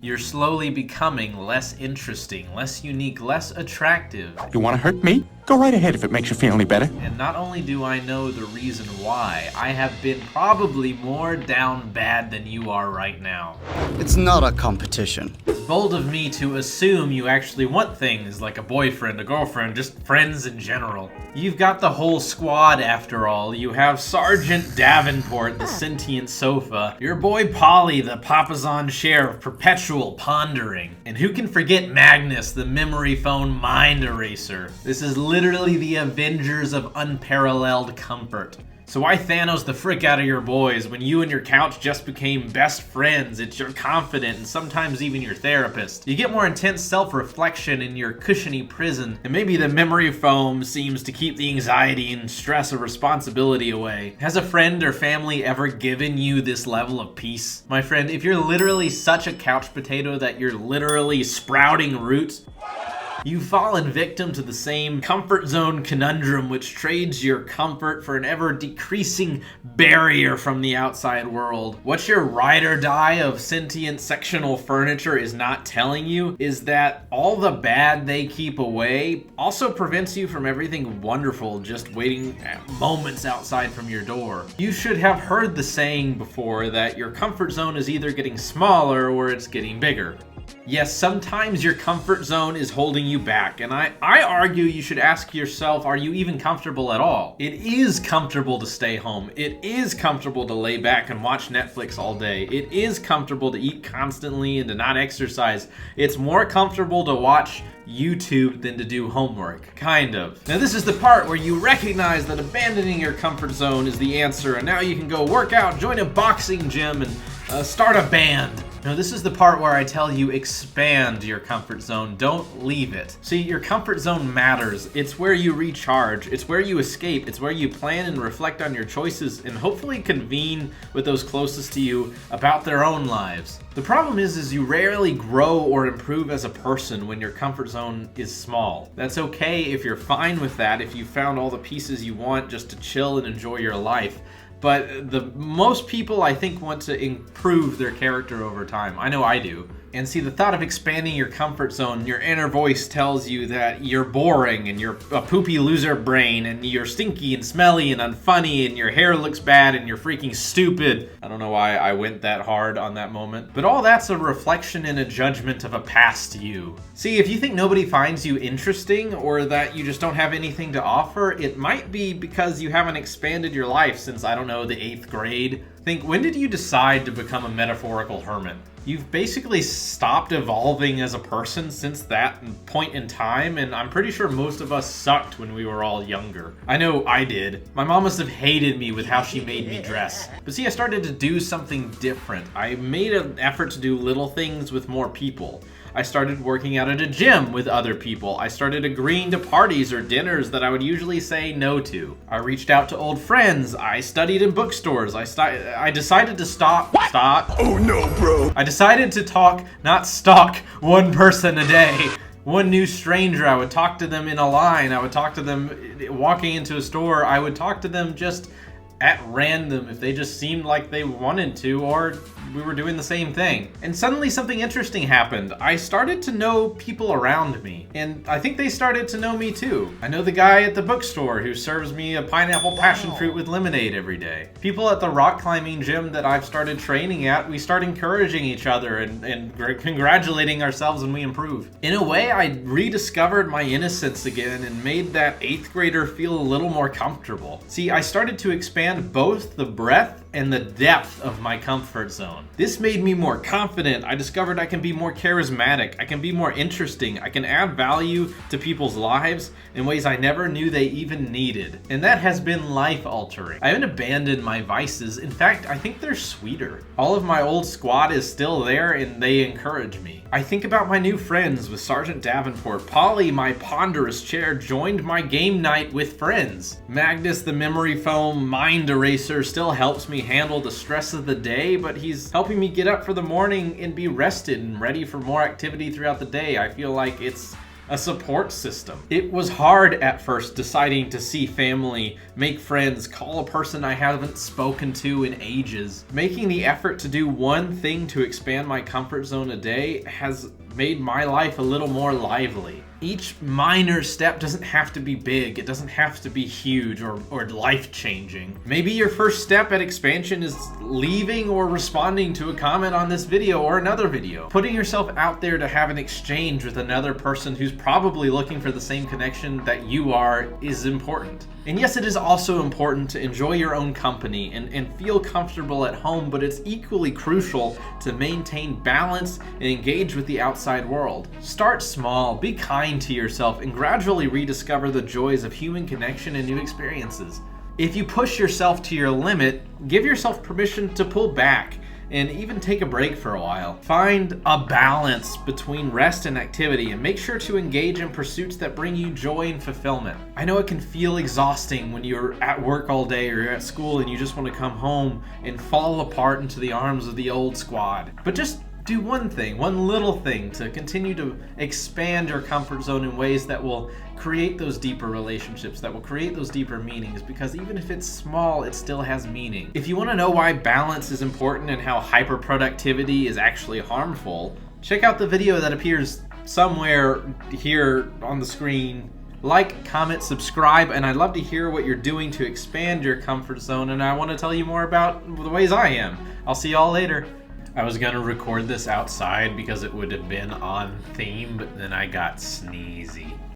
You're slowly becoming less interesting, less unique, less attractive. You want to hurt me? Go right ahead if it makes you feel any better. And not only do I know the reason why, I have been probably more down bad than you are right now. It's not a competition. It's bold of me to assume you actually want things like a boyfriend, a girlfriend, just friends in general. You've got the whole squad after all. You have Sergeant Davenport, the sentient sofa, your boy Polly, the Papazon sheriff, perpetual pondering, and who can forget Magnus, the memory foam mind eraser. This is literally the Avengers of unparalleled comfort. So why Thanos the frick out of your boys when you and your couch just became best friends? It's your confidant and sometimes even your therapist. You get more intense self-reflection in your cushiony prison, and maybe the memory foam seems to keep the anxiety and stress of responsibility away. Has a friend or family ever given you this level of peace? My friend, if you're literally such a couch potato that you're literally sprouting roots, you've fallen victim to the same comfort zone conundrum which trades your comfort for an ever-decreasing barrier from the outside world. What your ride or die of sentient sectional furniture is not telling you is that all the bad they keep away also prevents you from everything wonderful just waiting moments outside from your door. You should have heard the saying before that your comfort zone is either getting smaller or it's getting bigger. Yes, sometimes your comfort zone is holding you back, and I argue you should ask yourself, are you even comfortable at all? It is comfortable to stay home. It is comfortable to lay back and watch Netflix all day. It is comfortable to eat constantly and to not exercise. It's more comfortable to watch YouTube than to do homework. Kind of. Now this is the part where you recognize that abandoning your comfort zone is the answer, and now you can go work out, join a boxing gym, and start a band. Now this is the part where I tell you expand your comfort zone, don't leave it. See, your comfort zone matters. It's where you recharge, it's where you escape, it's where you plan and reflect on your choices and hopefully convene with those closest to you about their own lives. The problem is you rarely grow or improve as a person when your comfort zone is small. That's okay if you're fine with that, if you found all the pieces you want just to chill and enjoy your life. But most people, I think, want to improve their character over time. I know I do. And see, the thought of expanding your comfort zone, your inner voice tells you that you're boring and you're a poopy loser brain and you're stinky and smelly and unfunny and your hair looks bad and you're freaking stupid. I don't know why I went that hard on that moment. But all that's a reflection and a judgment of a past you. See, if you think nobody finds you interesting or that you just don't have anything to offer, it might be because you haven't expanded your life since, I don't know, the 8th grade. Think, when did you decide to become a metaphorical hermit? You've basically stopped evolving as a person since that point in time, and I'm pretty sure most of us sucked when we were all younger. I know I did. My mom must have hated me with how she made me dress. But see, I started to do something different. I made an effort to do little things with more people. I started working out at a gym with other people. I started agreeing to parties or dinners that I would usually say no to. I reached out to old friends. I studied in bookstores. I decided to stop. Oh no, bro. I decided to talk, not stalk, one person a day. One new stranger, I would talk to them in a line. I would talk to them walking into a store. I would talk to them just at random if they just seemed like they wanted to, or we were doing the same thing. And suddenly something interesting happened. I started to know people around me, and I think they started to know me too. I know the guy at the bookstore who serves me a pineapple passion fruit with lemonade every day. People at the rock climbing gym that I've started training at, we start encouraging each other and congratulating ourselves when we improve. In a way, I rediscovered my innocence again and made that 8th grader feel a little more comfortable. See, I started to expand both the breadth and the depth of my comfort zone. This made me more confident. I discovered I can be more charismatic. I can be more interesting. I can add value to people's lives in ways I never knew they even needed. And that has been life-altering. I haven't abandoned my vices. In fact, I think they're sweeter. All of my old squad is still there and they encourage me. I think about my new friends with Sergeant Davenport. Polly, my ponderous chair, joined my game night with friends. Magnus, the memory foam mind eraser, still helps me handle the stress of the day, but he's helping me get up for the morning and be rested and ready for more activity throughout the day. I feel like it's a support system. It was hard at first deciding to see family, make friends, call a person I haven't spoken to in ages. Making the effort to do one thing to expand my comfort zone a day has made my life a little more lively. Each minor step doesn't have to be big, it doesn't have to be huge or life-changing. Maybe your first step at expansion is leaving or responding to a comment on this video or another video. Putting yourself out there to have an exchange with another person who's probably looking for the same connection that you are is important. And yes, it is also important to enjoy your own company and feel comfortable at home, but it's equally crucial to maintain balance and engage with the outside world. Start small, be kind to yourself, and gradually rediscover the joys of human connection and new experiences. If you push yourself to your limit, give yourself permission to pull back and even take a break for a while. Find a balance between rest and activity, and make sure to engage in pursuits that bring you joy and fulfillment. I know it can feel exhausting when you're at work all day or you're at school and you just want to come home and fall apart into the arms of the old squad. But just do one thing, one little thing to continue to expand your comfort zone in ways that will create those deeper relationships, that will create those deeper meanings, because even if it's small, it still has meaning. If you want to know why balance is important and how hyperproductivity is actually harmful, check out the video that appears somewhere here on the screen. Like, comment, subscribe, and I'd love to hear what you're doing to expand your comfort zone, and I want to tell you more about the ways I am. I'll see y'all later. I was gonna record this outside because it would have been on theme, but then I got sneezy.